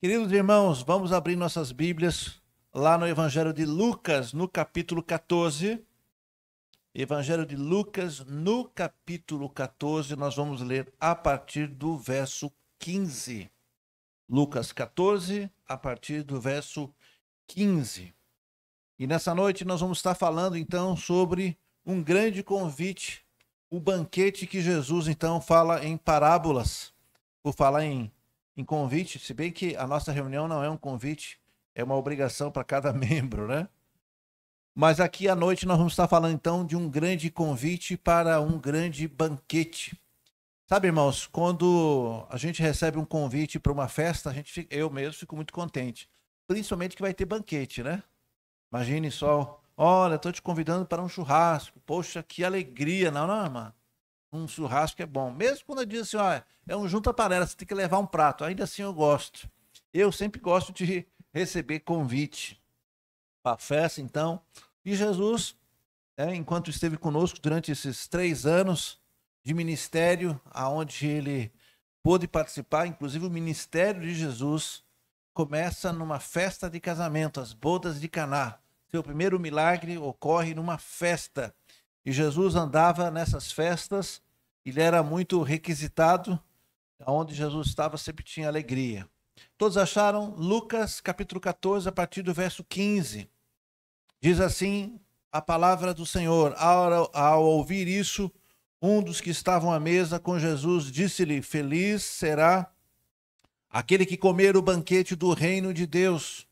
Queridos irmãos, vamos abrir nossas Bíblias lá no Evangelho de Lucas, no capítulo 14. Evangelho de Lucas, no capítulo 14, nós vamos ler a partir do verso 15. Lucas 14, a partir do verso 15. E nessa noite nós vamos estar falando então sobre um grande convite, o banquete que Jesus então fala em parábolas. Por falar em convite, se bem que a nossa reunião não é um convite, é uma obrigação para cada membro, né? Mas aqui à noite nós vamos estar falando então de um grande convite para um grande banquete. Sabe, irmãos, quando a gente recebe um convite para uma festa, eu mesmo fico muito contente. Principalmente que vai ter banquete, né? Imagine só, olha, estou te convidando para um churrasco. Poxa, que alegria. Não, mano. Um churrasco é bom. Mesmo quando eu digo assim, ó, é um junta-panela, você tem que levar um prato. Ainda assim eu gosto. Eu sempre gosto de receber convite para a festa, então. E Jesus, enquanto esteve conosco durante esses 3 anos de ministério, aonde ele pôde participar, inclusive o ministério de Jesus começa numa festa de casamento, as bodas de Caná. Seu primeiro milagre ocorre numa festa. E Jesus andava nessas festas, ele era muito requisitado, onde Jesus estava sempre tinha alegria. Todos acharam? Lucas capítulo 14, a partir do verso 15. Diz assim a palavra do Senhor: ao ouvir isso, um dos que estavam à mesa com Jesus disse-lhe: feliz será aquele que comer o banquete do reino de Deus.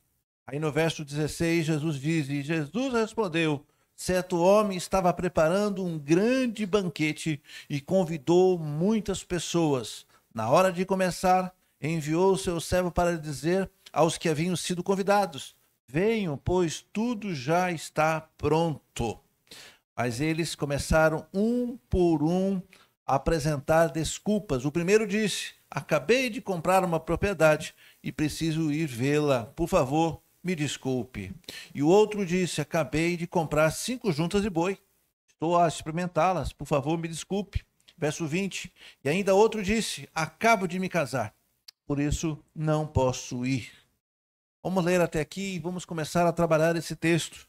Aí no verso 16, Jesus diz, e Jesus respondeu: certo homem estava preparando um grande banquete e convidou muitas pessoas. Na hora de começar, enviou o seu servo para dizer aos que haviam sido convidados: venham, pois tudo já está pronto. Mas eles começaram um por um a apresentar desculpas. O primeiro disse: acabei de comprar uma propriedade e preciso ir vê-la. Por favor, me desculpe. E o outro disse: acabei de comprar 5 juntas de boi. Estou a experimentá-las. Por favor, me desculpe. Verso 20. E ainda outro disse: acabo de me casar. Por isso, não posso ir. Vamos ler até aqui e vamos começar a trabalhar esse texto.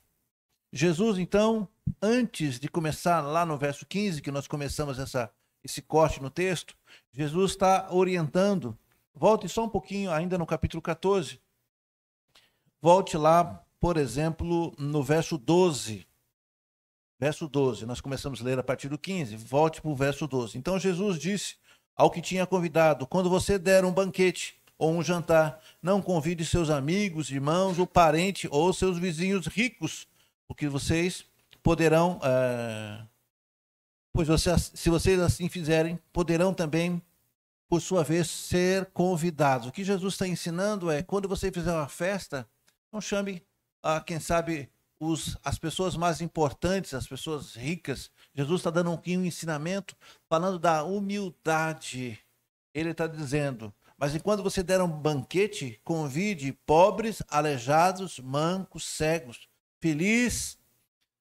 Jesus, então, antes de começar lá no verso 15, que nós começamos esse corte no texto, Jesus está orientando. Volte só um pouquinho ainda no capítulo 14. Volte lá, por exemplo, no verso 12. Verso 12, nós começamos a ler a partir do 15. Volte para o verso 12. Então Jesus disse ao que tinha convidado: quando você der um banquete ou um jantar, não convide seus amigos, irmãos ou parentes ou seus vizinhos ricos, porque vocês poderão, se vocês assim fizerem, poderão também, por sua vez, ser convidados. O que Jesus está ensinando é: quando você fizer uma festa, não chame, quem sabe, as pessoas mais importantes, as pessoas ricas. Jesus está dando um ensinamento, falando da humildade. Ele está dizendo: mas enquanto você der um banquete, convide pobres, aleijados, mancos, cegos. Feliz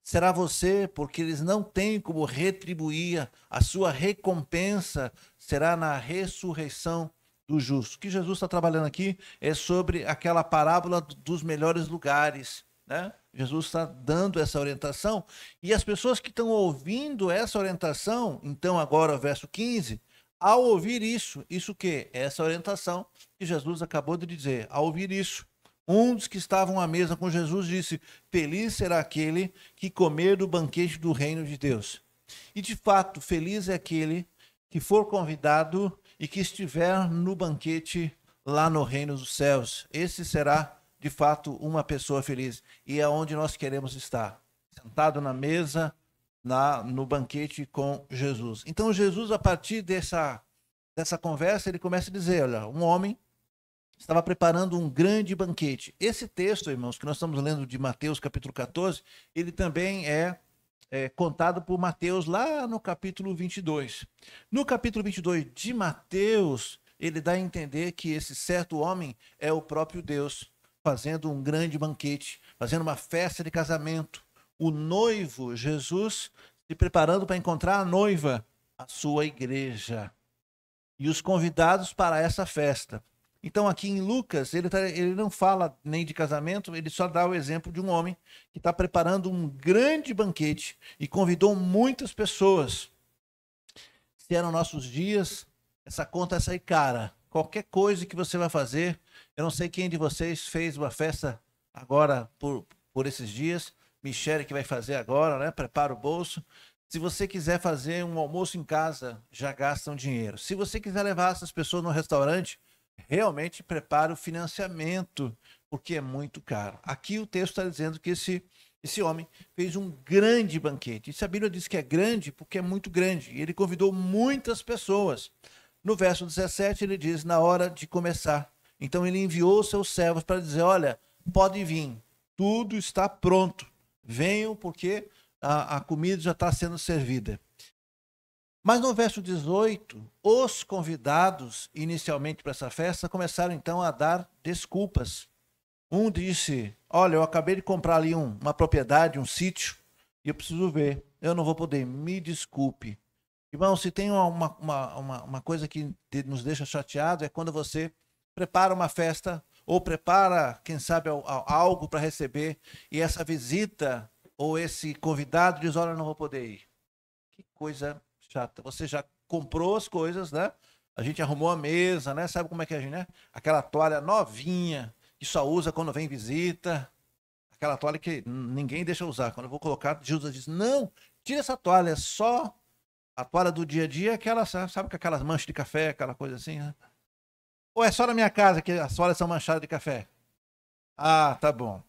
será você, porque eles não têm como retribuir. A sua recompensa será na ressurreição do justo. O que Jesus está trabalhando aqui é sobre aquela parábola dos melhores lugares, né? Jesus está dando essa orientação, e as pessoas que estão ouvindo essa orientação, então agora verso 15, ao ouvir isso o quê? Essa orientação que Jesus acabou de dizer. Ao ouvir isso, um dos que estavam à mesa com Jesus disse: feliz será aquele que comer do banquete do reino de Deus. E de fato, feliz é aquele que for convidado e que estiver no banquete lá no reino dos céus. Esse será, de fato, uma pessoa feliz. E é onde nós queremos estar, sentado na mesa, no banquete com Jesus. Então Jesus, a partir dessa conversa, ele começa a dizer: olha, um homem estava preparando um grande banquete. Esse texto, irmãos, que nós estamos lendo de Mateus capítulo 14, ele também é contado por Mateus lá no capítulo 22. No capítulo 22 de Mateus, ele dá a entender que esse certo homem é o próprio Deus, fazendo um grande banquete, fazendo uma festa de casamento. O noivo, Jesus, se preparando para encontrar a noiva, a sua igreja. E os convidados para essa festa. Então, aqui em Lucas, ele não fala nem de casamento, ele só dá o exemplo de um homem que está preparando um grande banquete e convidou muitas pessoas. Se eram nossos dias, essa conta vai sair cara. Qualquer coisa que você vai fazer, eu não sei quem de vocês fez uma festa agora por esses dias, Michele que vai fazer agora, né? Prepara o bolso. Se você quiser fazer um almoço em casa, já gastam dinheiro. Se você quiser levar essas pessoas no restaurante, realmente prepara o financiamento, porque é muito caro. Aqui o texto está dizendo que esse homem fez um grande banquete. E se a Bíblia diz que é grande, porque é muito grande. E ele convidou muitas pessoas. No verso 17 ele diz, na hora de começar. Então ele enviou seus servos para dizer, olha, pode vir, tudo está pronto. Venham porque a comida já está sendo servida. Mas no verso 18, os convidados inicialmente para essa festa começaram então a dar desculpas. Um disse, olha, eu acabei de comprar ali uma propriedade, um sítio, e eu preciso ver, eu não vou poder, me desculpe. Irmão, se tem uma coisa que nos deixa chateado é quando você prepara uma festa ou prepara, quem sabe, algo para receber e essa visita ou esse convidado diz, olha, eu não vou poder ir. Que coisa chata. Você já comprou as coisas, né? A gente arrumou a mesa, né? Sabe como é que é a gente, né? Aquela toalha novinha que só usa quando vem visita. Aquela toalha que ninguém deixa usar. Quando eu vou colocar, Jesus diz, não, tira essa toalha, é só a toalha do dia a dia, aquela, sabe com aquelas manchas de café, aquela coisa assim, né? Ou é só na minha casa que as toalhas são manchadas de café? Ah, tá bom.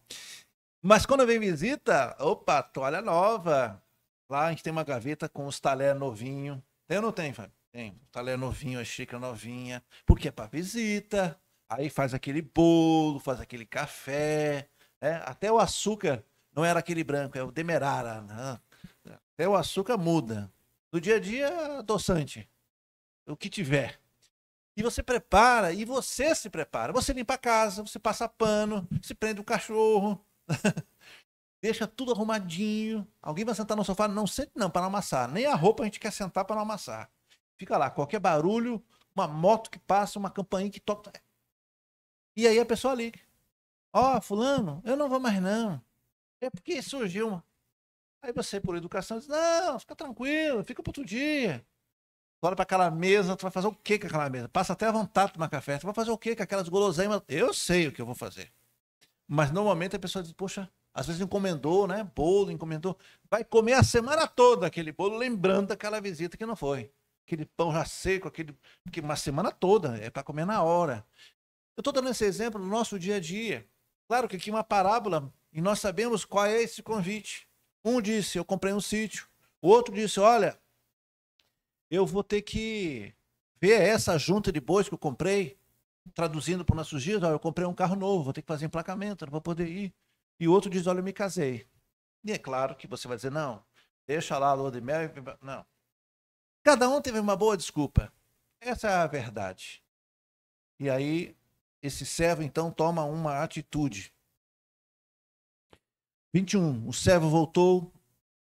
Mas quando vem visita, opa, toalha nova. Lá a gente tem uma gaveta com os talher novinho. Tem ou não tem, Fábio? Tem. Talher novinho, a xícara novinha. Porque é para visita. Aí faz aquele bolo, faz aquele café. Né? Até o açúcar não era aquele branco, é o demerara. Né? Até o açúcar muda. No dia a dia, adoçante. O que tiver. E você prepara, e você se prepara. Você limpa a casa, você passa pano, se prende o cachorro. Deixa tudo arrumadinho. Alguém vai sentar no sofá? Não sente não, para não amassar. Nem a roupa a gente quer sentar para não amassar. Fica lá, qualquer barulho, uma moto que passa, uma campainha que toca. E aí a pessoa liga. Ó, fulano, eu não vou mais não. É porque surgiu uma... Aí você, por educação, diz, não, fica tranquilo, fica para outro dia. Olha para aquela mesa, tu vai fazer o que com aquela mesa? Passa até a vontade de tomar café. Tu vai fazer o que com aquelas guloseimas? Eu sei o que eu vou fazer. Mas normalmente a pessoa diz, poxa, às vezes encomendou, né? Bolo, encomendou. Vai comer a semana toda aquele bolo, lembrando daquela visita que não foi. Aquele pão já seco, porque uma semana toda, é para comer na hora. Eu estou dando esse exemplo no nosso dia a dia. Claro que aqui é uma parábola, e nós sabemos qual é esse convite. Um disse, eu comprei um sítio. O outro disse, olha, eu vou ter que ver essa junta de bois que eu comprei, traduzindo para os nossos dias, olha, eu comprei um carro novo, vou ter que fazer emplacamento, não vou poder ir. E o outro diz, olha, eu me casei. E é claro que você vai dizer, não, deixa lá a lua de mel. Não. Cada um teve uma boa desculpa. Essa é a verdade. E aí, esse servo, então, toma uma atitude. 21. O servo voltou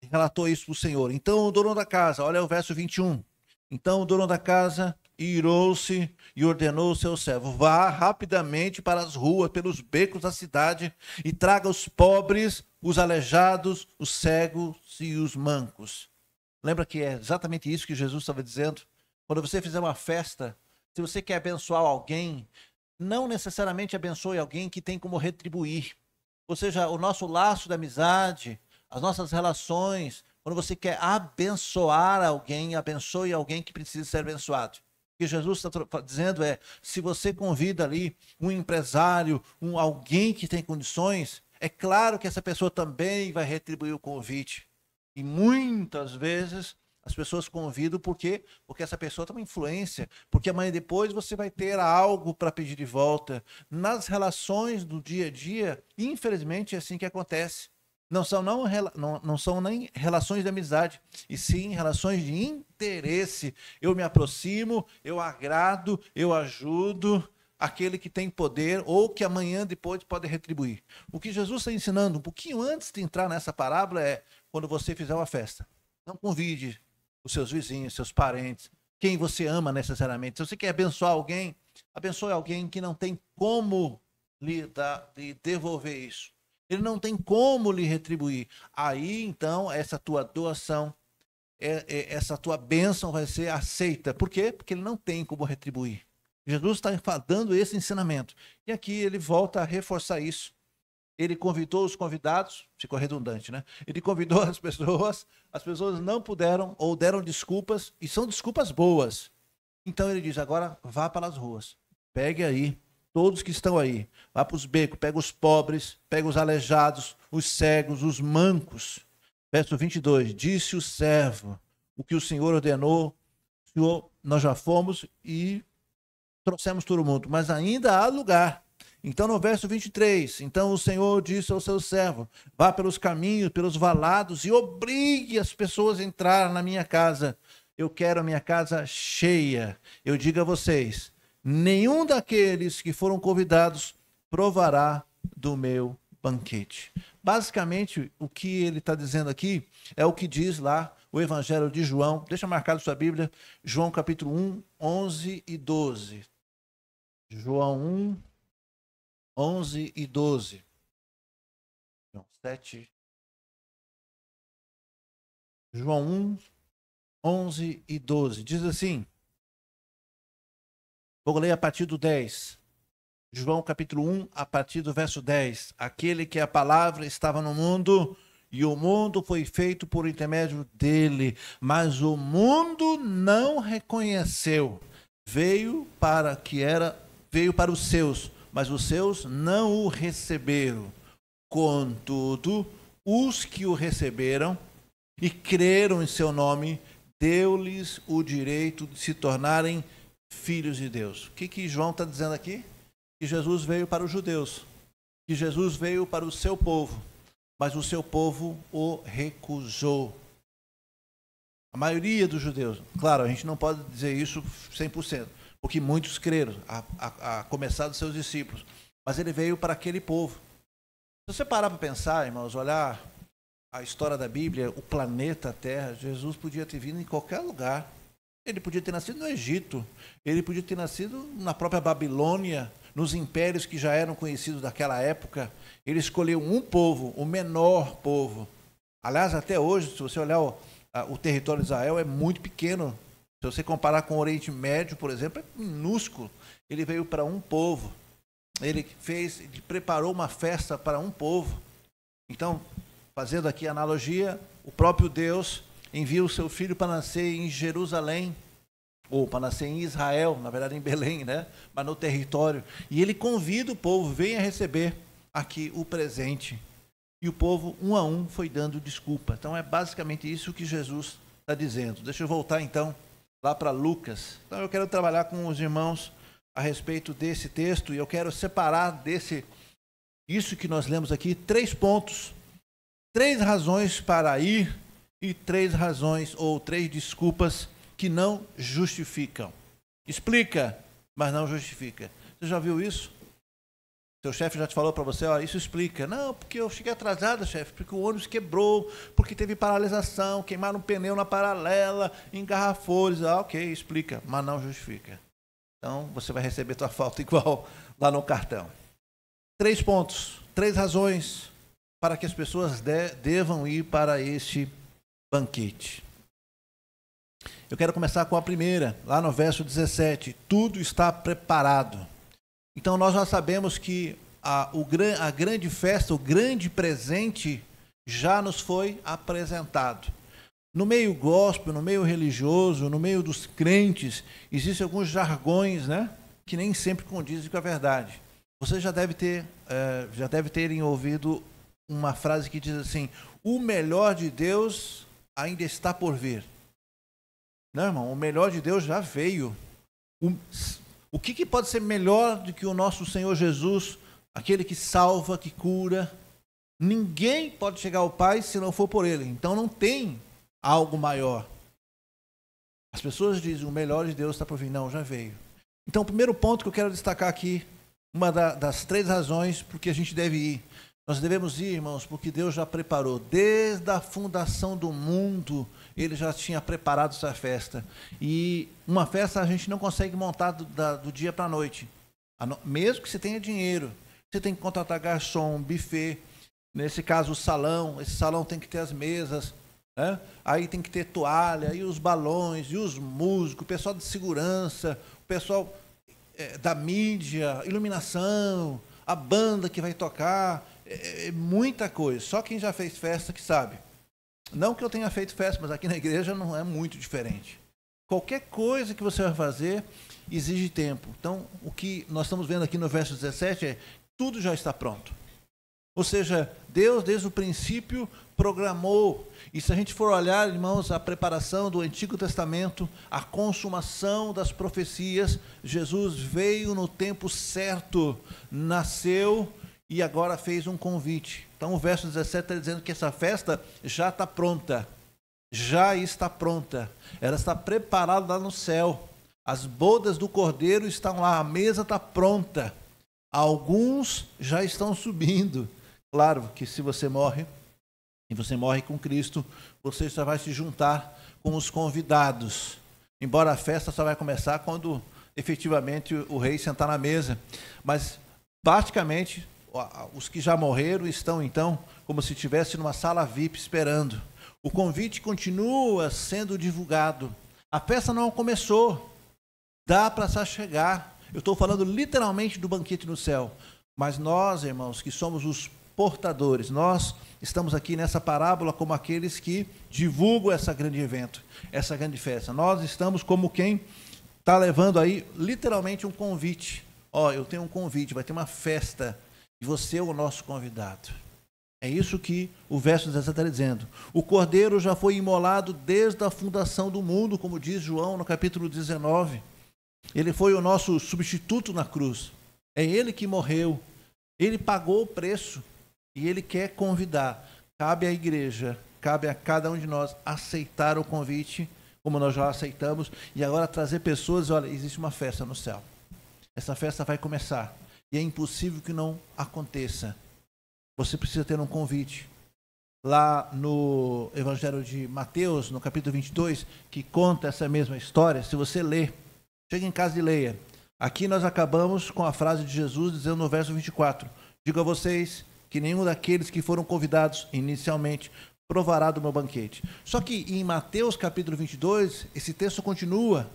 e relatou isso para o Senhor. Então, o dono da casa, olha o verso 21. Então, o dono da casa irou-se e ordenou ao seu servo, vá rapidamente para as ruas, pelos becos da cidade e traga os pobres, os aleijados, os cegos e os mancos. Lembra que é exatamente isso que Jesus estava dizendo? Quando você fizer uma festa, se você quer abençoar alguém, não necessariamente abençoe alguém que tem como retribuir. Ou seja, o nosso laço de amizade, as nossas relações, quando você quer abençoar alguém, abençoe alguém que precisa ser abençoado. O que Jesus está dizendo é, se você convida ali um empresário, alguém que tem condições, é claro que essa pessoa também vai retribuir o convite. E muitas vezes as pessoas convidam porque essa pessoa tem uma influência, porque amanhã depois você vai ter algo para pedir de volta. Nas relações do dia a dia, infelizmente é assim que acontece. Não são nem relações de amizade, e sim relações de interesse. Eu me aproximo, eu agrado, eu ajudo aquele que tem poder ou que amanhã depois pode retribuir. O que Jesus está ensinando um pouquinho antes de entrar nessa parábola é, quando você fizer uma festa, não convide os seus vizinhos, seus parentes, quem você ama necessariamente. Se você quer abençoar alguém, Abençoe alguém que não tem como lhe devolver isso. Ele não tem como lhe retribuir. Aí, então, essa tua doação, essa tua bênção vai ser aceita. Por quê? Porque ele não tem como retribuir. Jesus está dando esse ensinamento. E aqui ele volta a reforçar isso. Ele convidou os convidados, ficou redundante, né? Ele convidou as pessoas não puderam ou deram desculpas, e são desculpas boas. Então ele diz, agora vá para as ruas, pegue aí todos que estão aí, vá para os becos, pega os pobres, pega os aleijados, os cegos, os mancos. Verso 22, disse o servo, o que o Senhor ordenou, Senhor, nós já fomos e trouxemos todo mundo, mas ainda há lugar. Então, no verso 23, então o Senhor disse ao seu servo, vá pelos caminhos, pelos valados e obrigue as pessoas a entrar na minha casa. Eu quero a minha casa cheia. Eu digo a vocês, nenhum daqueles que foram convidados provará do meu banquete. Basicamente, o que ele está dizendo aqui é o que diz lá o Evangelho de João. Deixa marcado sua Bíblia, João capítulo 1, 11 e 12. João 1, 11 e 12. João 7. João 1, 11 e 12. Diz assim. Vou ler a partir do 10. João capítulo 1, a partir do verso 10. Aquele que a palavra estava no mundo, e o mundo foi feito por intermédio dele, mas o mundo não reconheceu. Veio para os seus, mas os seus não o receberam. Contudo, os que o receberam e creram em seu nome, deu-lhes o direito de se tornarem filhos de Deus. O que João está dizendo aqui? Que Jesus veio para os judeus, que Jesus veio para o seu povo, mas o seu povo o recusou. A maioria dos judeus, claro, a gente não pode dizer isso 100%, porque muitos creram, a começar dos seus discípulos, mas ele veio para aquele povo. Se você parar para pensar, irmãos, olhar a história da Bíblia, o planeta Terra, Jesus podia ter vindo em qualquer lugar. Ele podia ter nascido no Egito, ele podia ter nascido na própria Babilônia, nos impérios que já eram conhecidos daquela época. Ele escolheu um povo, o menor povo. Aliás, até hoje, se você olhar o território de Israel, é muito pequeno. Se você comparar com o Oriente Médio, por exemplo, é minúsculo. Ele veio para um povo. Ele preparou uma festa para um povo. Então, fazendo aqui a analogia, o próprio Deus envia o seu filho para nascer em Jerusalém, ou para nascer em Israel, na verdade em Belém, né? Mas no território. E ele convida o povo, venha receber aqui o presente. E o povo, um a um, foi dando desculpa. Então é basicamente isso que Jesus está dizendo. Deixa eu voltar então lá para Lucas. Então eu quero trabalhar com os irmãos a respeito desse texto, e eu quero separar isso que nós lemos aqui, 3 pontos, 3 razões para ir e 3 razões ou 3 desculpas que não justificam. Explica, mas não justifica. Você já viu isso? Seu chefe já te falou para você, ó, isso explica. Não, porque eu cheguei atrasado, chefe, porque o ônibus quebrou, porque teve paralisação, queimaram um pneu na paralela, engarrafou. Ok, explica, mas não justifica. Então, você vai receber tua falta igual lá no cartão. 3 pontos, 3 razões para que as pessoas devam ir para este banquete. Eu quero começar com a primeira, lá no verso 17. Tudo está preparado. Então, nós já sabemos que a grande festa, o grande presente já nos foi apresentado. No meio gospel, no meio religioso, no meio dos crentes, existem alguns jargões, né, que nem sempre condizem com a verdade. Você já deve ter ouvido uma frase que diz assim: o melhor de Deus ainda está por vir. Não, irmão, o melhor de Deus já veio. O que pode ser melhor do que o nosso Senhor Jesus, aquele que salva, que cura? Ninguém pode chegar ao Pai se não for por Ele. Então não tem algo maior. As pessoas dizem, o melhor de Deus está por vir. Não, já veio. Então o primeiro ponto que eu quero destacar aqui, uma das 3 razões por que a gente deve ir. Nós devemos ir, irmãos, porque Deus já preparou. Desde a fundação do mundo, Ele já tinha preparado essa festa. E uma festa a gente não consegue montar do dia para a noite. Mesmo que você tenha dinheiro, você tem que contratar garçom, buffet. Nesse caso, o salão. Esse salão tem que ter as mesas, né? Aí tem que ter toalha, e os balões, e os músicos, o pessoal de segurança, o pessoal da mídia, iluminação, a banda que vai tocar. Muita coisa. Só quem já fez festa que sabe. Não que eu tenha feito festa, mas aqui na igreja não é muito diferente. Qualquer coisa que você vai fazer exige tempo. Então, o que nós estamos vendo aqui no verso 17 é: tudo já está pronto. Ou seja, Deus desde o princípio programou. E se a gente for olhar, irmãos, a preparação do Antigo Testamento, a consumação das profecias, Jesus veio no tempo certo, nasceu e agora fez um convite. Então o verso 17 está dizendo que essa festa já está pronta. Já está pronta. Ela está preparada lá no céu. As bodas do Cordeiro estão lá, a mesa está pronta. Alguns já estão subindo. Claro que se você morre, e você morre com Cristo, você só vai se juntar com os convidados. Embora a festa só vai começar quando efetivamente o rei sentar na mesa. Mas praticamente os que já morreram estão então como se estivesse numa sala VIP esperando. O convite continua sendo divulgado. A festa não começou. Dá para se chegar. Eu estou falando literalmente do banquete no céu. Mas nós, irmãos, que somos os portadores, nós estamos aqui nessa parábola como aqueles que divulgam esse grande evento, essa grande festa. Nós estamos como quem está levando aí literalmente um convite. Eu tenho um convite, vai ter uma festa. E você é o nosso convidado. É isso que o verso 17 está dizendo. O Cordeiro já foi imolado desde a fundação do mundo, como diz João no capítulo 19. Ele foi o nosso substituto na cruz. É Ele que morreu. Ele pagou o preço. E Ele quer convidar. Cabe à igreja, cabe a cada um de nós aceitar o convite, como nós já aceitamos, e agora trazer pessoas. Olha, existe uma festa no céu. Essa festa vai começar. E é impossível que não aconteça. Você precisa ter um convite. Lá no Evangelho de Mateus, no capítulo 22, que conta essa mesma história, se você ler, chegue em casa e leia. Aqui nós acabamos com a frase de Jesus dizendo no verso 24: digo a vocês que nenhum daqueles que foram convidados inicialmente provará do meu banquete. Só que em Mateus capítulo 22, esse texto continua.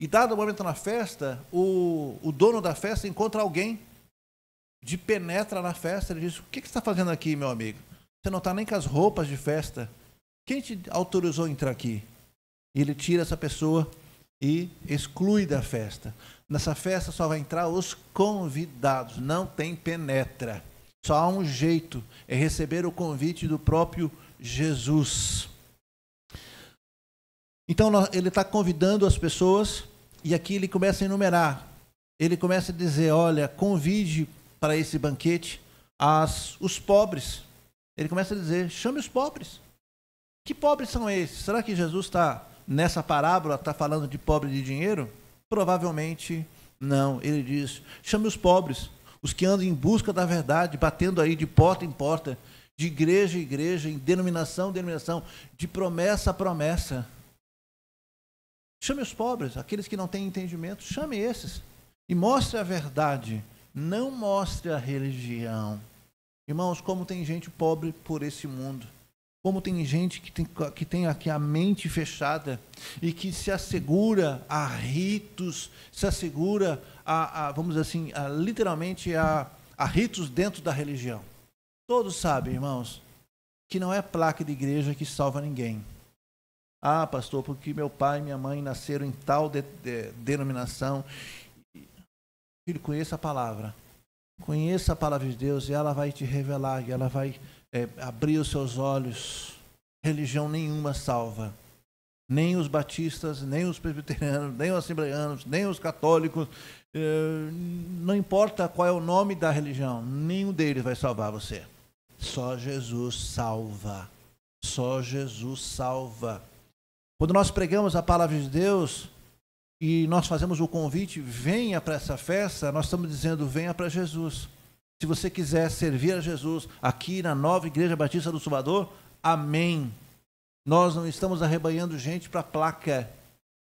E dado o momento na festa, o dono da festa encontra alguém, penetra na festa, ele diz: o que você está fazendo aqui, meu amigo? Você não está nem com as roupas de festa. Quem te autorizou a entrar aqui? E ele tira essa pessoa e exclui da festa. Nessa festa só vai entrar os convidados, não tem penetra. Só há um jeito, é receber o convite do próprio Jesus. Então ele está convidando as pessoas, e aqui ele começa a enumerar. Ele começa a dizer: olha, convide para esse banquete os pobres. Ele começa a dizer: chame os pobres. Que pobres são esses? Será que Jesus está, nessa parábola, está falando de pobre de dinheiro? Provavelmente não. Ele diz: chame os pobres, os que andam em busca da verdade, batendo aí de porta em porta, de igreja em igreja, em denominação em denominação, de promessa a promessa. Chame os pobres, aqueles que não têm entendimento, chame esses. E mostre a verdade, não mostre a religião. Irmãos, como tem gente pobre por esse mundo. Como tem gente que tem aqui a mente fechada e que se assegura a ritos, se assegura vamos dizer assim, literalmente a ritos dentro da religião. Todos sabem, irmãos, que não é placa de igreja que salva ninguém. Ah, pastor, porque meu pai e minha mãe nasceram em tal denominação. Filho, conheça a palavra. Conheça a palavra de Deus e ela vai te revelar, e ela vai abrir os seus olhos. Religião nenhuma salva. Nem os batistas, nem os presbiterianos, nem os assembleanos, nem os católicos. Não importa qual é o nome da religião, nenhum deles vai salvar você. Só Jesus salva. Só Jesus salva. Quando nós pregamos a palavra de Deus e nós fazemos o convite, venha para essa festa, nós estamos dizendo: venha para Jesus. Se você quiser servir a Jesus aqui na Nova Igreja Batista do Salvador, amém. Nós não estamos arrebanhando gente para placa.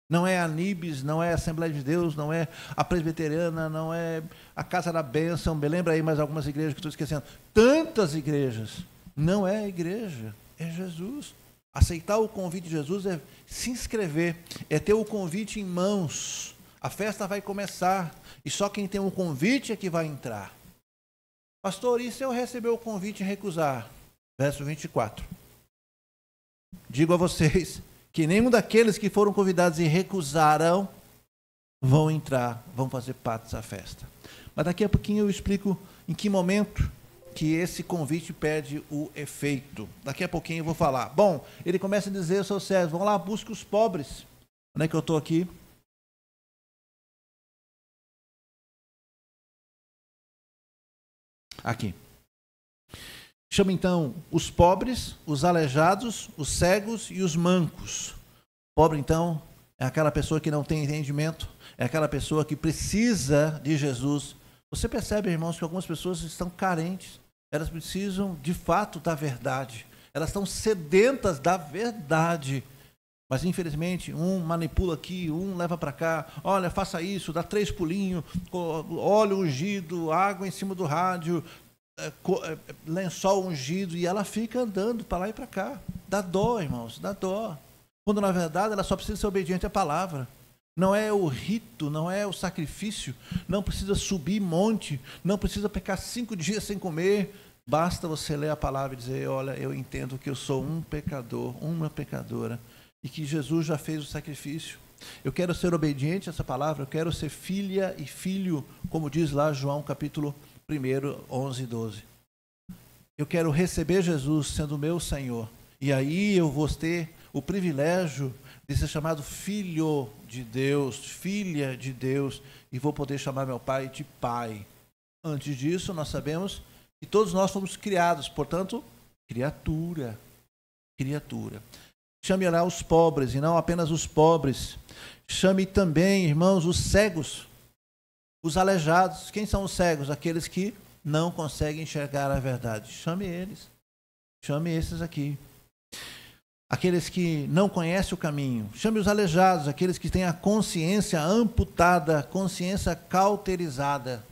Não é a Nibes, não é a Assembleia de Deus, não é a Presbiteriana, não é a Casa da Bênção. Me lembra aí mais algumas igrejas que estou esquecendo. Tantas igrejas. Não é a igreja, é Jesus. Aceitar o convite de Jesus é se inscrever, é ter o convite em mãos. A festa vai começar e só quem tem um convite é que vai entrar. Pastor, e se eu receber o convite e recusar? Verso 24. Digo a vocês que nenhum daqueles que foram convidados e recusaram vão entrar, vão fazer parte dessa festa. Mas daqui a pouquinho eu explico em que momento que esse convite perde o efeito. Daqui a pouquinho eu vou falar. Bom, ele começa a dizer aos seus servos, vão lá, busque os pobres. Onde é que eu estou aqui? Aqui. Chama então os pobres, os aleijados, os cegos e os mancos. Pobre então é aquela pessoa que não tem entendimento, é aquela pessoa que precisa de Jesus. Você percebe, irmãos, que algumas pessoas estão carentes, elas precisam de fato da verdade, elas estão sedentas da verdade, mas infelizmente um manipula aqui, um leva para cá, olha, faça isso, dá 3 pulinhos, óleo ungido, água em cima do rádio, lençol ungido, e ela fica andando para lá e para cá. Dá dó, irmãos, dá dó. Quando na verdade ela só precisa ser obediente à palavra. Não é o rito, não é o sacrifício, não precisa subir monte, não precisa ficar 5 dias sem comer. Basta você ler a palavra e dizer, olha, eu entendo que eu sou um pecador, uma pecadora, e que Jesus já fez o sacrifício. Eu quero ser obediente a essa palavra, eu quero ser filha e filho, como diz lá João capítulo 1, 11 e 12. Eu quero receber Jesus sendo meu Senhor. E aí eu vou ter o privilégio de ser chamado filho de Deus, filha de Deus, e vou poder chamar meu pai de pai. Antes disso, nós sabemos que todos nós fomos criados, portanto, criatura. Chame lá os pobres, e não apenas os pobres. Chame também, irmãos, os cegos, os aleijados. Quem são os cegos? Aqueles que não conseguem enxergar a verdade. Chame eles. Chame esses aqui. Aqueles que não conhecem o caminho. Chame os aleijados, aqueles que têm a consciência amputada, consciência cauterizada.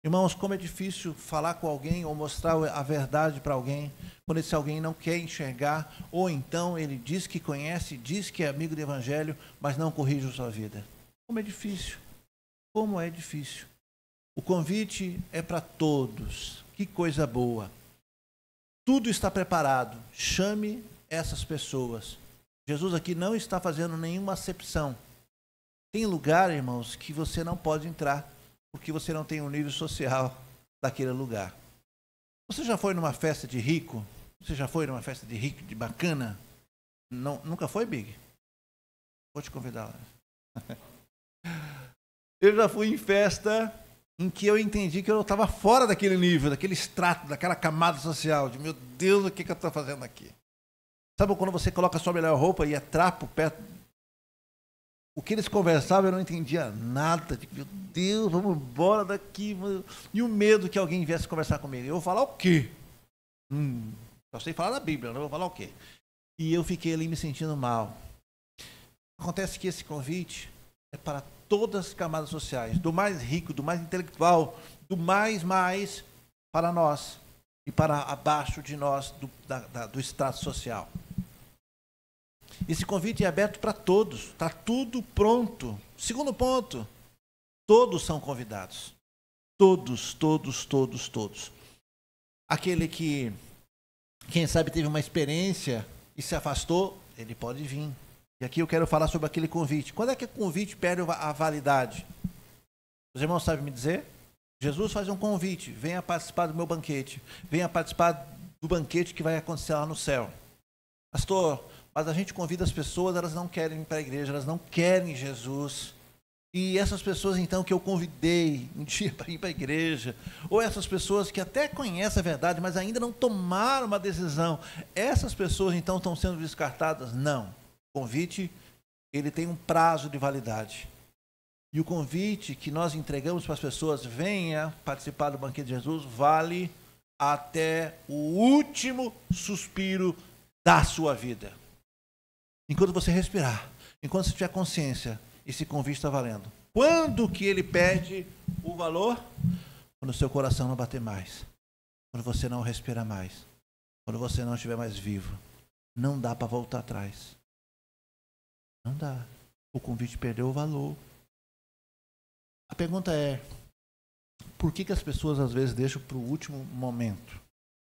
Irmãos, como é difícil falar com alguém ou mostrar a verdade para alguém, quando esse alguém não quer enxergar, ou então ele diz que conhece, diz que é amigo do Evangelho, mas não corrige a sua vida. Como é difícil. Como é difícil. O convite é para todos. Que coisa boa. Tudo está preparado. Chame essas pessoas. Jesus aqui não está fazendo nenhuma acepção. Tem lugar, irmãos, que você não pode entrar, porque você não tem um nível social daquele lugar. Você já foi numa festa de rico? Você já foi numa festa de rico, de bacana? Não, nunca foi, Big? Vou te convidar lá. Eu já fui em festa em que eu entendi que eu estava fora daquele nível, daquele extrato, daquela camada social, de meu Deus, o que eu estou fazendo aqui? Sabe quando você coloca a sua melhor roupa e é trapo perto? O que eles conversavam eu não entendia nada. De, meu Deus, vamos embora daqui. E o medo que alguém viesse conversar comigo. Eu vou falar o quê? Só sei falar da Bíblia, não vou falar o quê? E eu fiquei ali me sentindo mal. Acontece que esse convite é para todas as camadas sociais, do mais rico, do mais intelectual, do mais, para nós e para abaixo de nós, do extrato social. Esse convite é aberto para todos, está tudo pronto. Segundo ponto, todos são convidados. Todos. Aquele que, quem sabe, teve uma experiência e se afastou, ele pode vir. E aqui eu quero falar sobre aquele convite. Quando é que o convite perde a validade? Os irmãos sabem me dizer? Jesus faz um convite, venha participar do meu banquete, venha participar do banquete que vai acontecer lá no céu. Pastor, mas a gente convida as pessoas, elas não querem ir para a igreja, elas não querem Jesus. E essas pessoas, então, que eu convidei um dia para ir para a igreja, ou essas pessoas que até conhecem a verdade, mas ainda não tomaram uma decisão, essas pessoas, então, estão sendo descartadas? Não. O convite, ele tem um prazo de validade. E o convite que nós entregamos para as pessoas, venha participar do banquete de Jesus, vale até o último suspiro da sua vida. Enquanto você respirar, enquanto você tiver consciência, esse convite está valendo. Quando que ele perde o valor? Quando o seu coração não bater mais. Quando você não respirar mais. Quando você não estiver mais vivo. Não dá para voltar atrás. Não dá. O convite perdeu o valor. A pergunta é, por que as pessoas às vezes deixam para o último momento?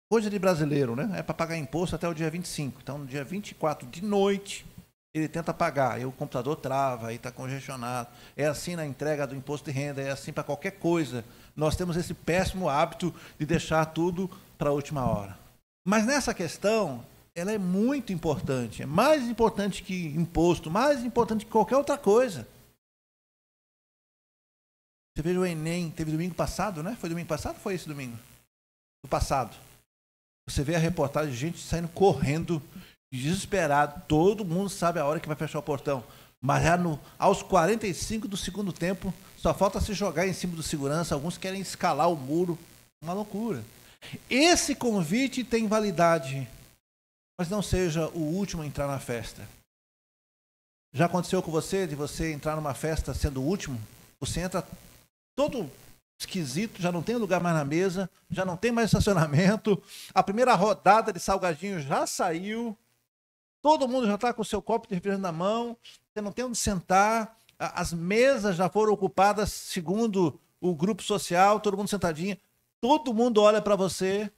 Coisa de brasileiro, né? É para pagar imposto até o dia 25. Então, no dia 24 de noite, ele tenta pagar. Aí o computador trava, aí está congestionado. É assim na entrega do imposto de renda, é assim para qualquer coisa. Nós temos esse péssimo hábito de deixar tudo para a última hora. Mas nessa questão, ela é muito importante. É mais importante que imposto, mais importante que qualquer outra coisa. Você veja o Enem, teve domingo passado, né? Foi domingo passado ou foi esse domingo? Do passado. Você vê a reportagem de gente saindo correndo, desesperado. Todo mundo sabe a hora que vai fechar o portão. Mas já aos 45 do segundo tempo, só falta se jogar em cima do segurança. Alguns querem escalar o muro. Uma loucura. Esse convite tem validade, mas não seja o último a entrar na festa. Já aconteceu com você, de você entrar numa festa sendo o último? Você entra todo esquisito, já não tem lugar mais na mesa, já não tem mais estacionamento, a primeira rodada de salgadinho já saiu, todo mundo já está com o seu copo de refrigerante na mão, você não tem onde sentar, as mesas já foram ocupadas segundo o grupo social, todo mundo sentadinho, todo mundo olha para você,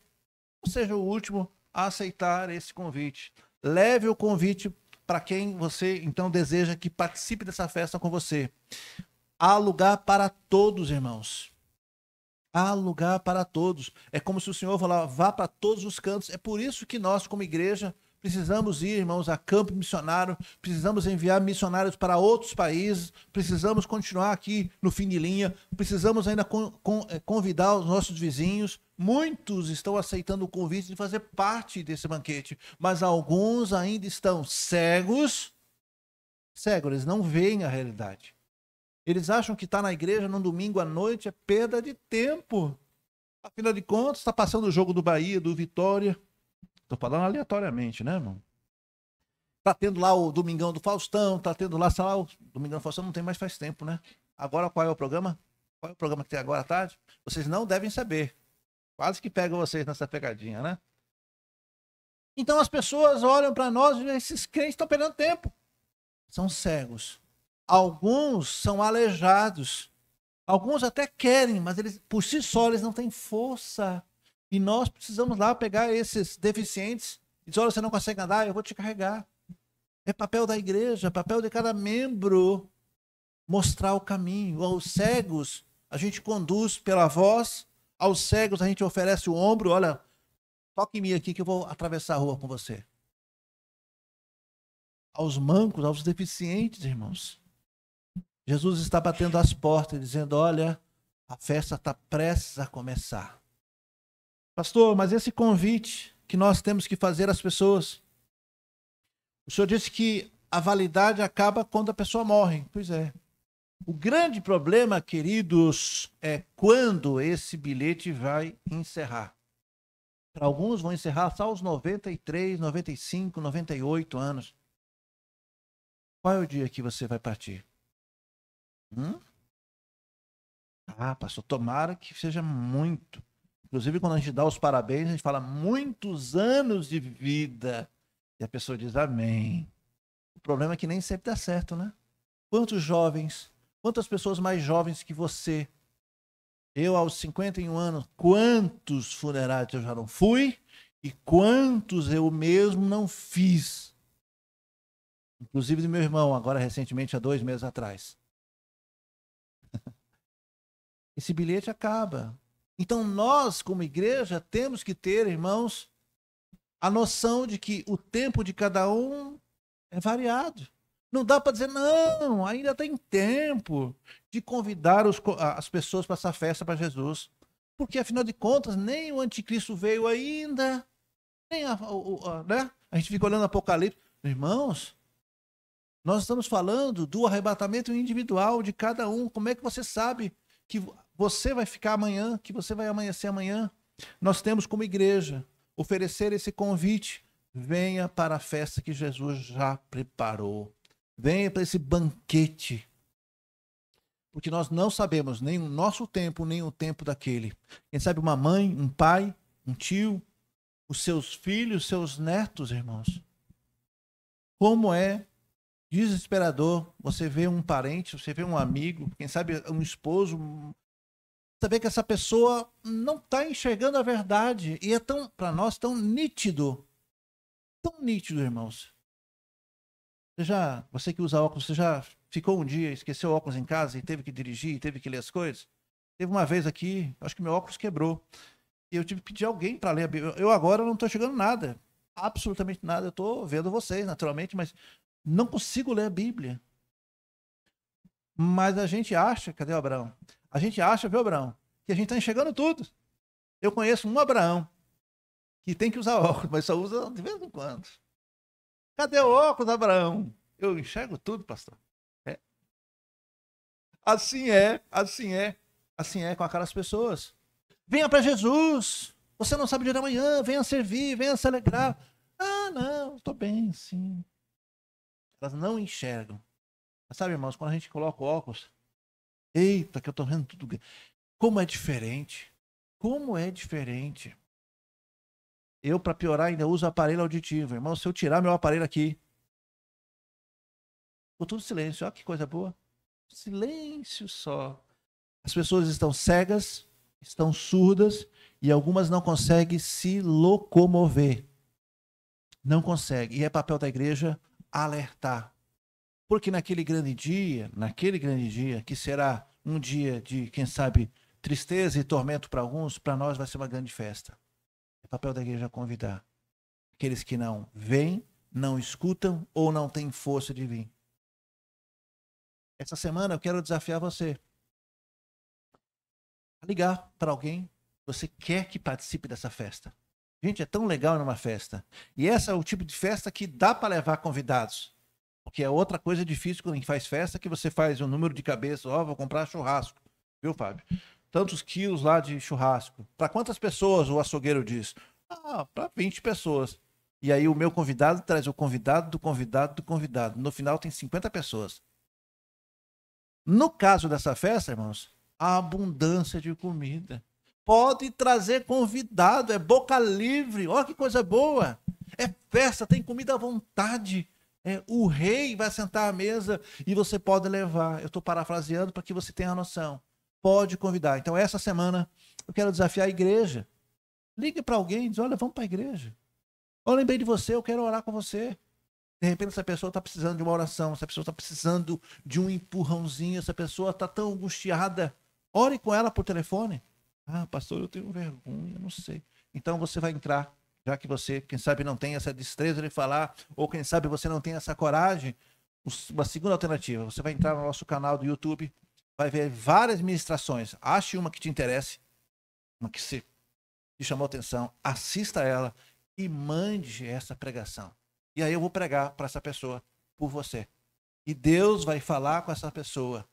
ou seja, o último a aceitar esse convite. Leve o convite para quem você então deseja que participe dessa festa com você. Há lugar para todos, irmãos. Há lugar para todos. É como se o Senhor falava, vá para todos os cantos. É por isso que nós, como igreja, precisamos ir, irmãos, a campo missionário, precisamos enviar missionários para outros países, precisamos continuar aqui no fim de linha, precisamos ainda convidar os nossos vizinhos. Muitos estão aceitando o convite de fazer parte desse banquete, mas alguns ainda estão cegos, eles não veem a realidade. Eles acham que estar na igreja no domingo à noite é perda de tempo. Afinal de contas, está passando o jogo do Bahia, do Vitória. Estou falando aleatoriamente, né, irmão? Está tendo lá o Domingão do Faustão, está tendo lá, sei lá, o Domingão do Faustão não tem mais faz tempo, né? Agora qual é o programa? Qual é o programa que tem agora à tarde? Vocês não devem saber. Quase que pegam vocês nessa pegadinha, né? Então as pessoas olham para nós e esses crentes estão perdendo tempo. São cegos. Alguns são aleijados. Alguns até querem, mas eles, por si só, eles não têm força. E nós precisamos lá pegar esses deficientes e dizer, olha, você não consegue andar, eu vou te carregar. É papel da igreja, papel de cada membro mostrar o caminho. Aos cegos, a gente conduz pela voz. Aos cegos, a gente oferece o ombro. Olha, toque em mim aqui que eu vou atravessar a rua com você. Aos mancos, aos deficientes, irmãos. Jesus está batendo as portas, dizendo, olha, a festa está prestes a começar. Pastor, mas esse convite que nós temos que fazer às pessoas, o senhor disse que a validade acaba quando a pessoa morre. Pois é. O grande problema, queridos, é quando esse bilhete vai encerrar. Para alguns vão encerrar só aos 93, 95, 98 anos. Qual é o dia que você vai partir? Ah, pastor, tomara que seja muito. Inclusive, quando a gente dá os parabéns, a gente fala muitos anos de vida. E a pessoa diz amém. O problema é que nem sempre dá certo, né? Quantos jovens, quantas pessoas mais jovens que você, eu aos 51 anos, quantos funerais eu já não fui e quantos eu mesmo não fiz. Inclusive do meu irmão, agora recentemente, há 2 meses atrás. Esse bilhete acaba. Então nós, como igreja, temos que ter, irmãos, a noção de que o tempo de cada um é variado. Não dá para dizer, não, ainda tem tempo de convidar as pessoas para essa festa para Jesus. Porque, afinal de contas, nem o anticristo veio ainda, nem né? A gente fica olhando o Apocalipse. Irmãos, Nós estamos falando do arrebatamento individual de cada um. Como é que você sabe que você vai ficar amanhã, que você vai amanhecer amanhã? Nós temos como igreja oferecer esse convite. Venha para a festa que Jesus já preparou. Venha para esse banquete. Porque nós não sabemos nem o nosso tempo, nem o tempo daquele. Quem sabe uma mãe, um pai, um tio, os seus filhos, seus netos, irmãos. Como é desesperador você vê um parente, você vê um amigo, quem sabe um esposo, saber que essa pessoa não está enxergando a verdade. E é tão, para nós, tão nítido, irmãos. Você que usa óculos, você já ficou um dia, esqueceu o óculos em casa e teve que dirigir, teve que ler as coisas? Teve uma vez aqui, acho que meu óculos quebrou. E eu tive que pedir alguém para ler a Bíblia. Eu agora não estou chegando nada. Absolutamente nada. Eu estou vendo vocês, naturalmente, mas não consigo ler a Bíblia. Mas a gente acha, cadê o Abraão? A gente acha, viu, Abraão, que a gente está enxergando tudo. Eu conheço um Abraão que tem que usar óculos, mas só usa de vez em quando. Cadê o óculos, Abraão? Eu enxergo tudo, pastor. É. Assim é com aquelas pessoas. Venha para Jesus. Você não sabe o dia da manhã. Venha servir, venha se alegrar. Ah, não, estou bem, sim. Elas não enxergam. Mas sabe, irmãos, quando a gente coloca o óculos, eita, que eu estou vendo tudo. Como é diferente. Como é diferente. Eu, para piorar, ainda uso aparelho auditivo. Irmão, se eu tirar meu aparelho aqui, ficou tudo silêncio. Olha que coisa boa. Silêncio só. As pessoas estão cegas, estão surdas e algumas não conseguem se locomover. Não conseguem. E é papel da igreja alertar. Porque naquele grande dia, que será um dia de, quem sabe, tristeza e tormento para alguns, para nós vai ser uma grande festa. É papel da igreja convidar aqueles que não veem, não escutam ou não têm força de vir. Essa semana eu quero desafiar você a ligar para alguém que você quer que participe dessa festa. Gente, é tão legal numa festa. E essa é o tipo de festa que dá para levar convidados. Porque é outra coisa difícil quando a gente faz festa, que você faz um número de cabeça, ó, vou comprar churrasco. Viu, Fábio? Tantos quilos lá de churrasco. Para quantas pessoas o açougueiro diz? Ah, para 20 pessoas. E aí o meu convidado traz o convidado do convidado do convidado. No final tem 50 pessoas. No caso dessa festa, irmãos, a abundância de comida. Pode trazer convidado, é boca livre. Olha que coisa boa. É festa, tem comida à vontade. O rei vai sentar à mesa e você pode levar. Eu estou parafraseando para que você tenha a noção. Pode convidar. Então, essa semana, eu quero desafiar a igreja. Ligue para alguém e diz, olha, vamos para a igreja. Eu lembrei de você, eu quero orar com você. De repente, essa pessoa está precisando de uma oração, essa pessoa está precisando de um empurrãozinho, essa pessoa está tão angustiada. Ore com ela por telefone. Ah, pastor, eu tenho vergonha, não sei. Então, você vai entrar, já que você, quem sabe, não tem essa destreza de falar, ou quem sabe você não tem essa coragem, uma segunda alternativa, você vai entrar no nosso canal do YouTube, vai ver várias ministrações. Ache uma que te interesse, uma que te chamou atenção, assista ela e mande essa pregação. E aí eu vou pregar para essa pessoa por você. E Deus vai falar com essa pessoa.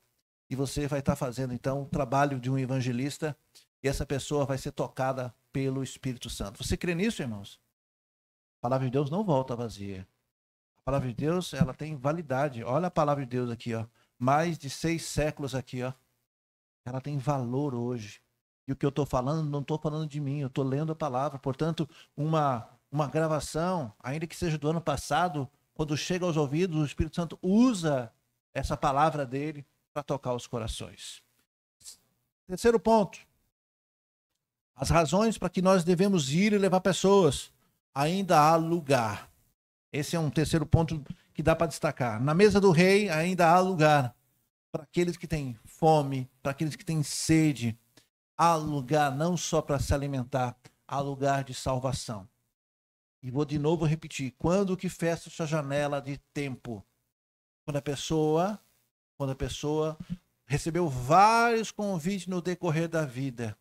E você vai estar fazendo, então, o trabalho de um evangelista. E essa pessoa vai ser tocada pelo Espírito Santo. Você crê nisso, irmãos? A palavra de Deus não volta vazia. A palavra de Deus, ela tem validade. Olha a palavra de Deus aqui, ó. Mais de 6 séculos aqui, ó. Ela tem valor hoje. E o que eu estou falando, não estou falando de mim. Eu estou lendo a palavra. Portanto, uma gravação, ainda que seja do ano passado, quando chega aos ouvidos, o Espírito Santo usa essa palavra dele para tocar os corações. Terceiro ponto. As razões para que nós devemos ir e levar pessoas. Ainda há lugar. Esse é um terceiro ponto que dá para destacar. Na mesa do rei ainda há lugar para aqueles que têm fome, para aqueles que têm sede. Há lugar não só para se alimentar, há lugar de salvação. E vou de novo repetir, quando que fecha essa janela de tempo? Quando a pessoa recebeu vários convites no decorrer da vida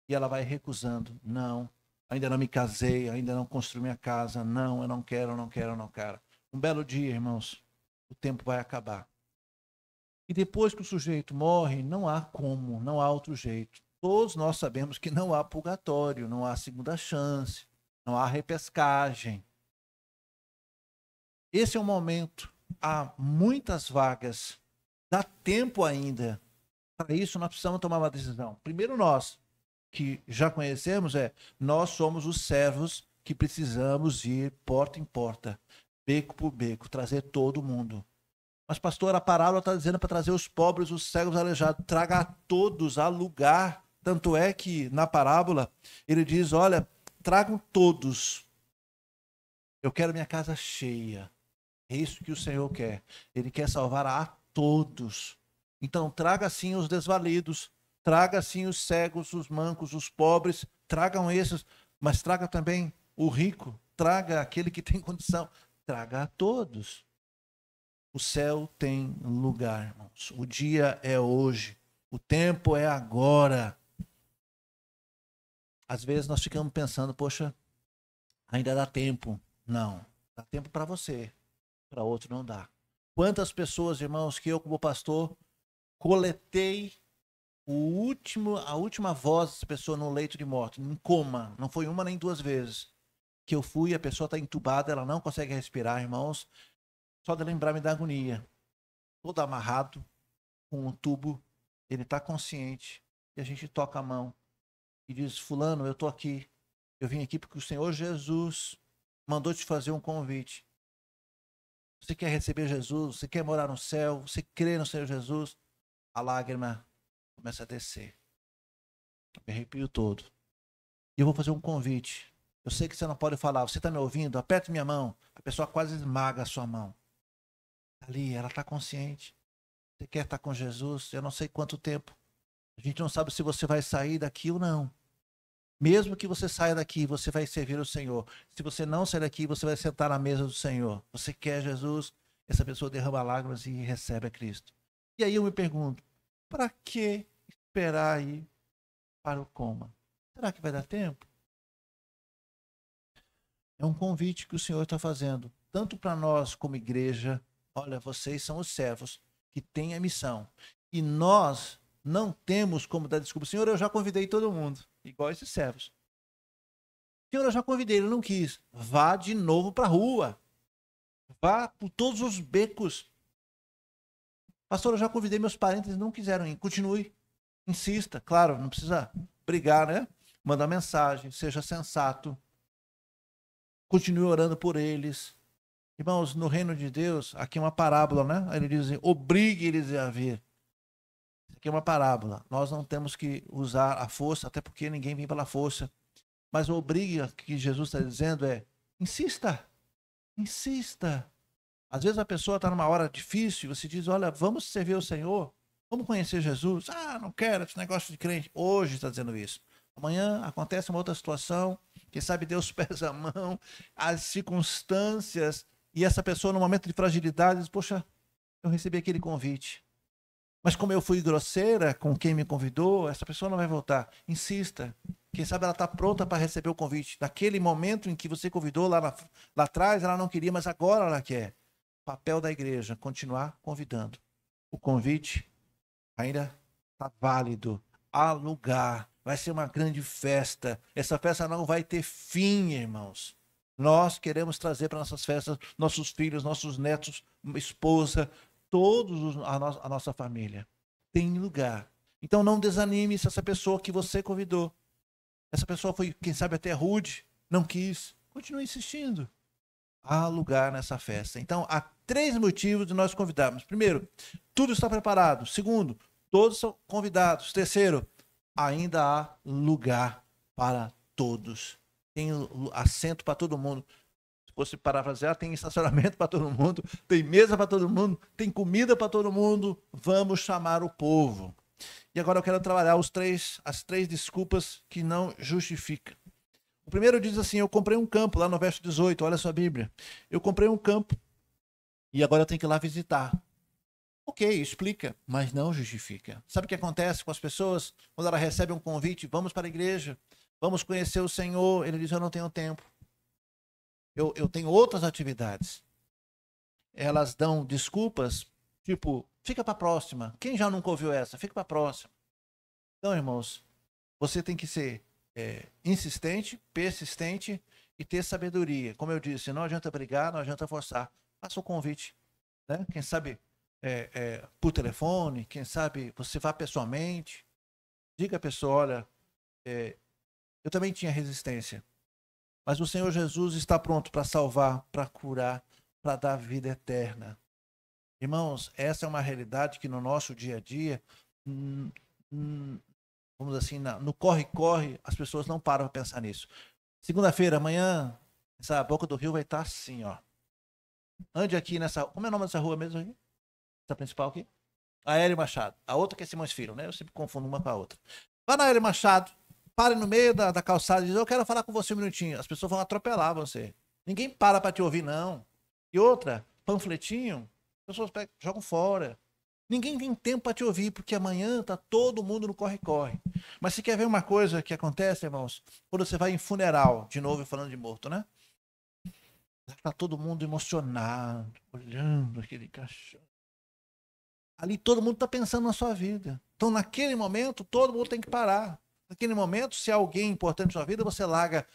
e ela vai recusando. Não, ainda não me casei, ainda não construí minha casa. Não, eu não quero, eu não quero, eu não quero. Um belo dia, irmãos, o tempo vai acabar. E depois que o sujeito morre, não há como, não há outro jeito. Todos nós sabemos que não há purgatório, não há segunda chance, não há repescagem. Esse é o momento. Há muitas vagas. Dá tempo ainda. Para isso, nós precisamos tomar uma decisão. Primeiro, nós, que já conhecemos, nós somos os servos que precisamos ir porta em porta, beco por beco, trazer todo mundo. Mas, pastor, a parábola está dizendo para trazer os pobres, os cegos, os aleijados. Traga a todos a lugar. Tanto é que, na parábola, ele diz, olha, tragam todos. Eu quero minha casa cheia. É isso que o Senhor quer. Ele quer salvar a todos. Então, traga sim os desvalidos, traga sim os cegos, os mancos, os pobres, tragam esses, mas traga também o rico, traga aquele que tem condição, traga a todos. O céu tem lugar, irmãos. O dia é hoje, o tempo é agora. Às vezes nós ficamos pensando, poxa, ainda dá tempo. Não, dá tempo para você, para outro não dá. Quantas pessoas, irmãos, que eu como pastor coletei a última voz dessa pessoa no leito de morte, em coma, não foi uma nem duas vezes que eu fui, a pessoa está entubada, ela não consegue respirar, irmãos, só de lembrar me dá agonia, todo amarrado, com um tubo, ele está consciente, e a gente toca a mão, e diz, fulano, eu estou aqui, eu vim aqui porque o Senhor Jesus mandou te fazer um convite, você quer receber Jesus, você quer morar no céu, você crê no Senhor Jesus, a lágrima começa a descer. Eu me arrepio todo. E eu vou fazer um convite. Eu sei que você não pode falar. Você está me ouvindo? Aperte minha mão. A pessoa quase esmaga a sua mão. Ali, ela está consciente. Você quer estar com Jesus? Eu não sei quanto tempo. A gente não sabe se você vai sair daqui ou não. Mesmo que você saia daqui, você vai servir o Senhor. Se você não sair daqui, você vai sentar na mesa do Senhor. Você quer Jesus? Essa pessoa derrama lágrimas e recebe a Cristo. E aí eu me pergunto, para que esperar aí para o coma? Será que vai dar tempo? É um convite que o Senhor está fazendo, tanto para nós como igreja. Olha, vocês são os servos que têm a missão. E nós não temos como dar desculpa. Senhor, eu já convidei todo mundo, igual esses servos. Senhor, eu já convidei, ele não quis. Vá de novo para a rua. Vá por todos os becos. Pastor, eu já convidei meus parentes, não quiseram ir. Continue. Insista. Claro, não precisa brigar, né? Manda mensagem, seja sensato. Continue orando por eles. Irmãos, no reino de Deus, aqui é uma parábola, né? Ele diz assim, obrigue eles a vir. Isso aqui é uma parábola. Nós não temos que usar a força, até porque ninguém vem pela força. Mas o obrigue que Jesus está dizendo é, insista, insista. Às vezes a pessoa está numa hora difícil, você diz, olha, vamos servir o Senhor, vamos conhecer Jesus. Ah, não quero esse negócio de crente. Hoje está dizendo isso. Amanhã acontece uma outra situação, quem sabe Deus pesa a mão, as circunstâncias, e essa pessoa no momento de fragilidade diz, poxa, eu recebi aquele convite. Mas como eu fui grosseira com quem me convidou, essa pessoa não vai voltar. Insista. Quem sabe ela está pronta para receber o convite. Naquele momento em que você convidou lá atrás, ela não queria, mas agora ela quer. Papel da igreja, continuar convidando. O convite ainda está válido. Há lugar. Vai ser uma grande festa. Essa festa não vai ter fim, irmãos. Nós queremos trazer para nossas festas nossos filhos, nossos netos, esposa, todos a nossa família. Tem lugar. Então não desanime se essa pessoa que você convidou. Essa pessoa foi, quem sabe, até rude, não quis. Continue insistindo. Há lugar nessa festa. Então, há 3 motivos de nós convidarmos. Primeiro, tudo está preparado. Segundo, todos são convidados. Terceiro, ainda há lugar para todos. Tem assento para todo mundo. Se fosse parafrasear, tem estacionamento para todo mundo, tem mesa para todo mundo, tem comida para todo mundo. Vamos chamar o povo. E agora eu quero trabalhar as 3 desculpas que não justificam. O primeiro diz assim, eu comprei um campo, lá no verso 18, olha a sua Bíblia. Eu comprei um campo e agora eu tenho que ir lá visitar. Ok, explica, mas não justifica. Sabe o que acontece com as pessoas quando ela recebe um convite, vamos para a igreja, vamos conhecer o Senhor, ele diz, eu não tenho tempo. Eu tenho outras atividades. elas dão desculpas, tipo, fica para a próxima. Quem já nunca ouviu essa? Fica para a próxima. Então, irmãos, você tem que ser insistente, persistente e ter sabedoria. Como eu disse, não adianta brigar, não adianta forçar. Faça o convite, né? Quem sabe por telefone, quem sabe você vá pessoalmente. Diga à pessoa, olha, eu também tinha resistência, mas o Senhor Jesus está pronto para salvar, para curar, para dar vida eterna. Irmãos, essa é uma realidade que no nosso dia a dia, vamos assim, no corre-corre, as pessoas não param para pensar nisso. Segunda-feira, amanhã, essa boca do rio vai estar assim, ó. Ande aqui nessa... Como é o nome dessa rua mesmo aqui? Essa principal aqui? A Hélio Machado. A outra que é Simões Filho, né? Eu sempre confundo uma com a outra. Vá na Hélio Machado, pare no meio da calçada e diz, eu quero falar com você um minutinho. As pessoas vão atropelar você. Ninguém para te ouvir, não. E outra, panfletinho, as pessoas pegam, jogam fora. Ninguém tem tempo para te ouvir, porque amanhã tá todo mundo no corre-corre. Mas se quer ver uma coisa que acontece, irmãos, quando você vai em funeral, de novo falando de morto, né? Tá todo mundo emocionado, olhando aquele caixão. Ali todo mundo tá pensando na sua vida. Então, naquele momento, todo mundo tem que parar. Naquele momento, se há alguém importante na sua vida, você larga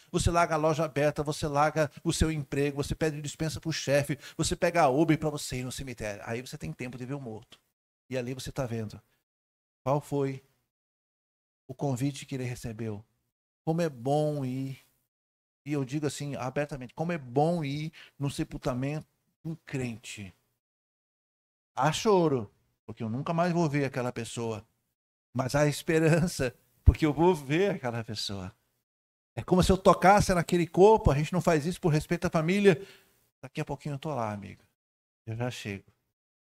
a loja aberta, você larga o seu emprego, você pede dispensa pro chefe, você pega a Uber para você ir no cemitério. Aí você tem tempo de ver o morto. E ali você está vendo qual foi o convite que ele recebeu. Como é bom ir, e eu digo assim abertamente, como é bom ir no sepultamento de um crente. Há choro, porque eu nunca mais vou ver aquela pessoa. Mas há esperança, porque eu vou ver aquela pessoa. É como se eu tocasse naquele corpo, a gente não faz isso por respeito à família. Daqui a pouquinho eu tô lá, amigo. Eu já chego.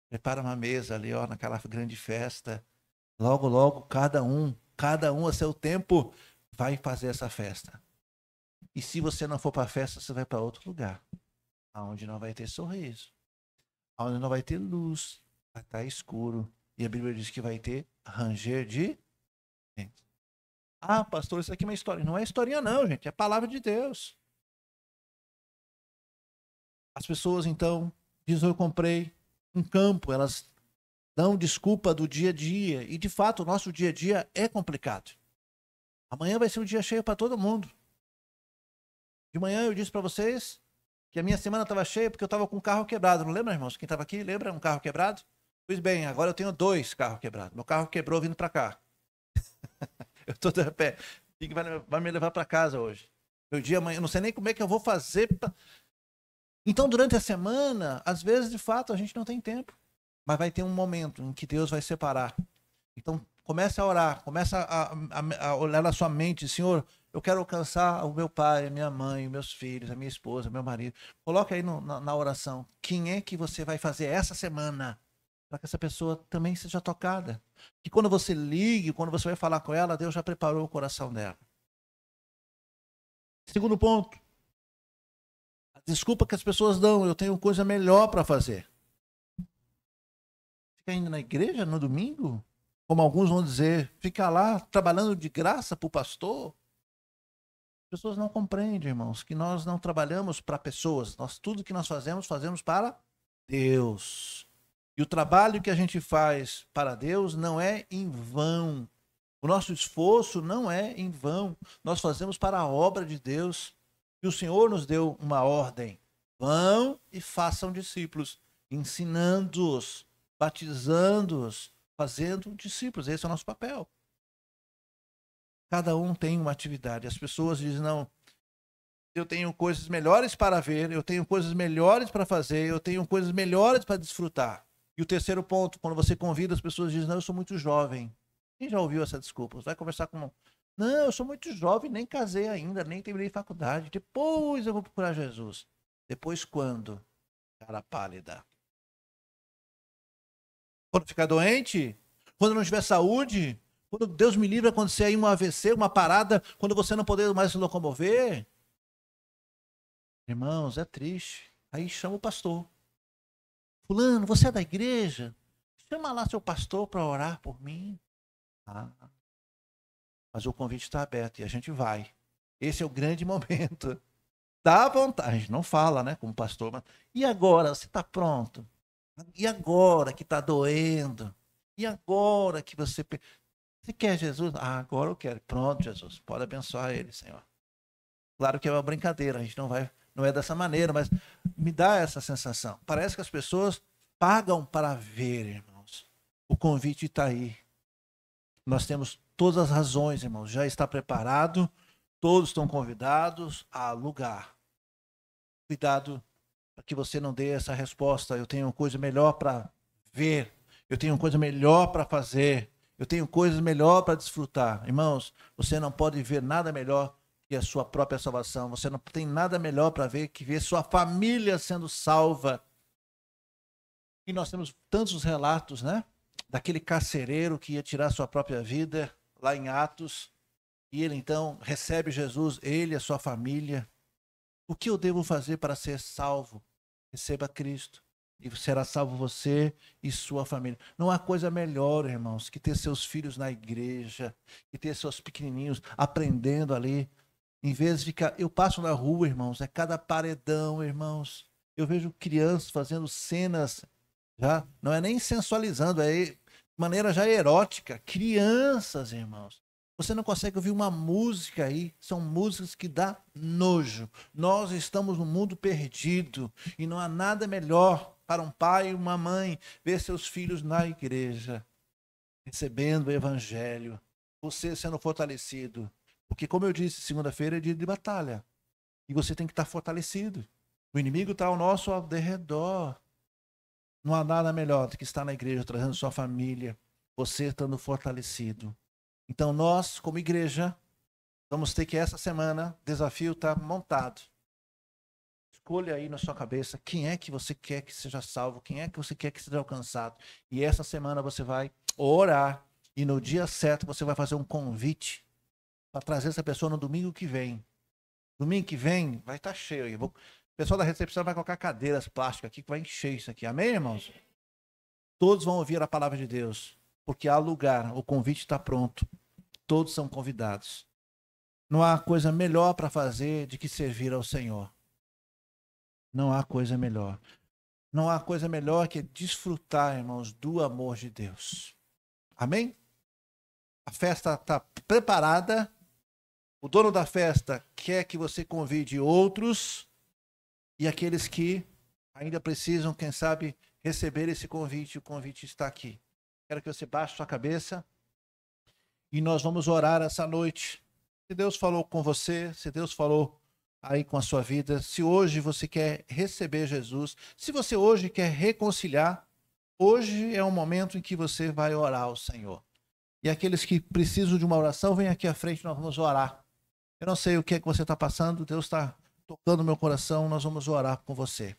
Prepara uma mesa ali, ó, naquela grande festa. Logo, logo, cada um a seu tempo vai fazer essa festa. E se você não for para a festa, você vai para outro lugar, aonde não vai ter sorriso, aonde não vai ter luz, vai estar escuro. E a Bíblia diz que vai ter ranger de dentes. Ah, pastor, isso aqui é uma história. Não é historinha não, gente, é a palavra de Deus. As pessoas, então, dizem, eu comprei um campo, elas dão desculpa do dia a dia. E, de fato, o nosso dia a dia é complicado. Amanhã vai ser um dia cheio para todo mundo. De manhã eu disse para vocês que a minha semana estava cheia porque eu estava com um carro quebrado. Não lembra, irmãos? Quem estava aqui, lembra? Um carro quebrado? Pois bem, agora eu tenho 2 carros quebrados. Meu carro quebrou vindo para cá. Eu estou de pé. O que vai me levar para casa hoje? Meu dia amanhã, eu não sei nem como é que eu vou fazer. Então, durante a semana, às vezes, de fato, a gente não tem tempo. Mas vai ter um momento em que Deus vai separar. Então, comece a orar, comece a olhar na sua mente, Senhor, eu quero alcançar o meu pai, a minha mãe, meus filhos, a minha esposa, meu marido. Coloque aí na oração, quem é que você vai fazer essa semana para que essa pessoa também seja tocada. Que quando você ligue, quando você vai falar com ela, Deus já preparou o coração dela. Segundo ponto, a desculpa que as pessoas dão, eu tenho coisa melhor para fazer. Fica indo na igreja no domingo? Como alguns vão dizer, fica lá trabalhando de graça para o pastor. As pessoas não compreendem, irmãos, que nós não trabalhamos para pessoas. Tudo que nós fazemos, fazemos para Deus. E o trabalho que a gente faz para Deus não é em vão. O nosso esforço não é em vão. Nós fazemos para a obra de Deus. E o Senhor nos deu uma ordem. Vão e façam discípulos, ensinando-os, batizando-os, fazendo discípulos. Esse é o nosso papel. Cada um tem uma atividade. As pessoas dizem, não, eu tenho coisas melhores para ver, eu tenho coisas melhores para fazer, eu tenho coisas melhores para desfrutar. E o terceiro ponto, quando você convida, as pessoas dizem, não, eu sou muito jovem. Quem já ouviu essa desculpa? Você vai conversar com... Não, eu sou muito jovem, nem casei ainda, nem terminei faculdade. Depois eu vou procurar Jesus. Depois quando? Cara pálida. Quando ficar doente? Quando não tiver saúde? Quando Deus me livre acontecer aí um AVC, uma parada, quando você não poder mais se locomover? Irmãos, é triste. Aí chama o pastor. Fulano, você é da igreja? Chama lá seu pastor para orar por mim. Ah, mas o convite está aberto e a gente vai. Esse é o grande momento. Dá vontade, a gente não fala, né, como pastor, mas e agora? Você está pronto? E agora que está doendo? E agora que você quer Jesus? Ah, agora eu quero. Pronto, Jesus, pode abençoar ele, Senhor. Claro que é uma brincadeira, a gente não é dessa maneira, mas me dá essa sensação. Parece que as pessoas pagam para ver, irmãos. O convite está aí. Nós temos todas as razões, irmãos. Já está preparado, todos estão convidados a lugar. Cuidado para que você não dê essa resposta. Eu tenho coisa melhor para ver, eu tenho coisa melhor para fazer, eu tenho coisas melhor para desfrutar. Irmãos, você não pode ver nada melhor que a sua própria salvação. Você não tem nada melhor para ver que ver sua família sendo salva. E nós temos tantos relatos, né? Daquele carcereiro que ia tirar sua própria vida, lá em Atos, e ele então recebe Jesus, ele e a sua família. O que eu devo fazer para ser salvo? Receba Cristo. E será salvo você e sua família. Não há coisa melhor, irmãos, que ter seus filhos na igreja, que ter seus pequenininhos aprendendo ali. Em vez de ficar. Eu passo na rua, irmãos, é cada paredão, irmãos. Eu vejo crianças fazendo cenas, já não é nem sensualizando, é de maneira já erótica. Crianças, irmãos. Você não consegue ouvir uma música aí, são músicas que dá nojo. Nós estamos num mundo perdido e não há nada melhor para um pai e uma mãe ver seus filhos na igreja, recebendo o evangelho, você sendo fortalecido. Porque, como eu disse, segunda-feira é dia de batalha e você tem que estar fortalecido. O inimigo está ao nosso derredor. Não há nada melhor do que estar na igreja, trazendo sua família, você estando fortalecido. Então nós, como igreja, vamos ter que essa semana, o desafio está montado. Escolha aí na sua cabeça quem é que você quer que seja salvo, quem é que você quer que seja alcançado. E essa semana você vai orar e no dia certo você vai fazer um convite para trazer essa pessoa no domingo que vem. Domingo que vem vai estar cheio aí. O pessoal da recepção vai colocar cadeiras plásticas aqui que vai encher isso aqui. Amém, irmãos? Todos vão ouvir a palavra de Deus, porque há lugar, o convite está pronto. Todos são convidados. Não há coisa melhor para fazer do que servir ao Senhor. Não há coisa melhor. Não há coisa melhor que desfrutar, irmãos, do amor de Deus. Amém? A festa está preparada. O dono da festa quer que você convide outros e aqueles que ainda precisam, quem sabe, receber esse convite. O convite está aqui. Quero que você baixe sua cabeça e nós vamos orar essa noite. Se Deus falou com você, se Deus falou aí com a sua vida, se hoje você quer receber Jesus, se você hoje quer reconciliar, hoje é um momento em que você vai orar ao Senhor. E aqueles que precisam de uma oração, vem aqui à frente, nós vamos orar. Eu não sei o que é que você está passando, Deus está tocando no meu coração, nós vamos orar com você.